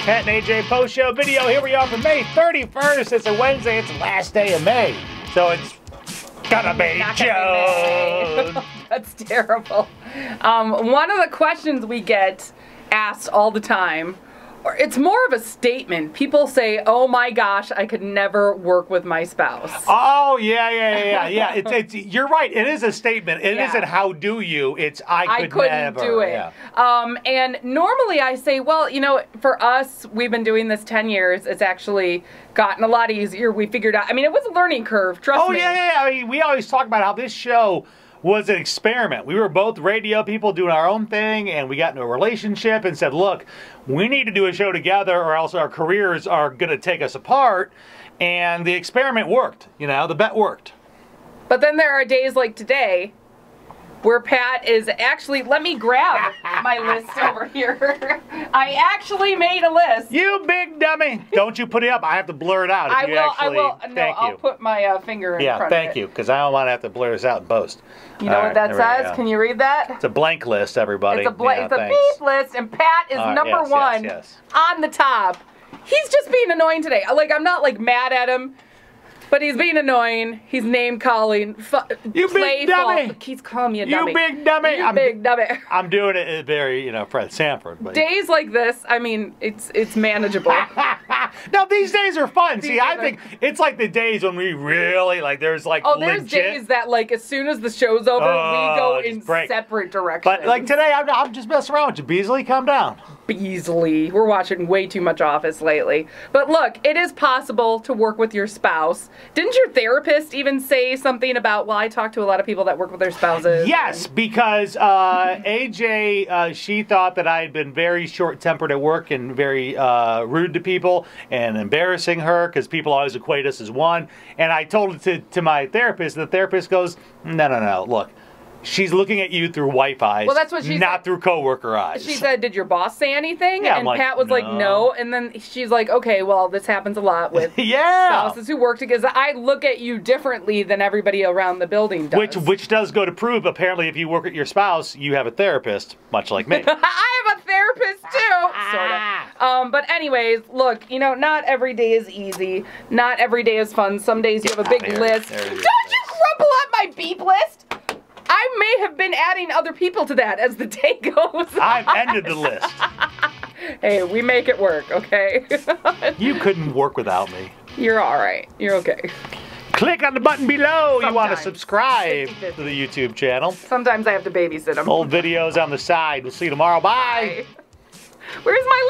Pat and AJ post show video. Here we are for May 31st. It's a Wednesday. It's the last day of May. So it's gonna be June. That's terrible. One of the questions we get asked all the time, or it's more of a statement. People say, "Oh my gosh, I could never work with my spouse." Oh yeah. It's you're right. It is a statement. It isn't how do you. It's I couldn't never do it. Yeah. And normally I say, well, you know, for us, we've been doing this 10 years. It's actually gotten a lot easier. We figured out. I mean, it was a learning curve. Trust me. Oh yeah. I mean, we always talk about how this show was an experiment. We were both radio people doing our own thing, and we got into a relationship and said, look, we need to do a show together or else our careers are going to take us apart. And the experiment worked. You know, the bet worked. But then there are days like today where Pat is actually, let me grab my list over here. I actually made a list. You big dummy. Don't you put it up. I have to blur it out. I will. No, I'll put my finger in front of it. Yeah, thank you, because I don't want to have to blur this out in post. You know what that says? Can you read that? It's a blank list, everybody. It's a beep list, and Pat is number one on the top. He's just being annoying today. Like, I'm not like mad at him, but he's being annoying. He's name calling. You big dummy. He's calling me a dummy. You big dummy. You big dummy. I'm doing it very, you know, Fred Sanford. But days like this, I mean, it's manageable. No, these days are fun. See, I think it's like the days when we really, like, there's like there's days that, like, as soon as the show's over, we go in separate directions. But, like, today, I'm just messing around with you. Beasley, calm down. Beasley. We're watching way too much Office lately. But look, it is possible to work with your spouse. Didn't your therapist even say something about, well, I talk to a lot of people that work with their spouses? Yes, because AJ, she thought that I had been very short-tempered at work and very rude to people and embarrassing her because people always equate us as one. And I told it to my therapist, and the therapist goes, no, look. She's looking at you through wife eyes, well, that's what she not said. through coworker eyes. She said, did your boss say anything? Yeah, and Pat was like, no. And then she's like, okay, well, this happens a lot with spouses who work together. I look at you differently than everybody around the building does. Which does go to prove, apparently, if you work with your spouse, you have a therapist, much like me. I have a therapist, too. Sort of. But anyways, look, you know, not every day is easy. Not every day is fun. Some days you have a big list. Don't you crumple up my beep list? I may have been adding other people to that as the day goes on. I've ended the list. Hey, we make it work, okay? You couldn't work without me. You're all right. You're okay. Click on the button below. You want to subscribe to the YouTube channel. Sometimes I have to babysit them. Old videos on the side. We'll see you tomorrow. Bye. Where's my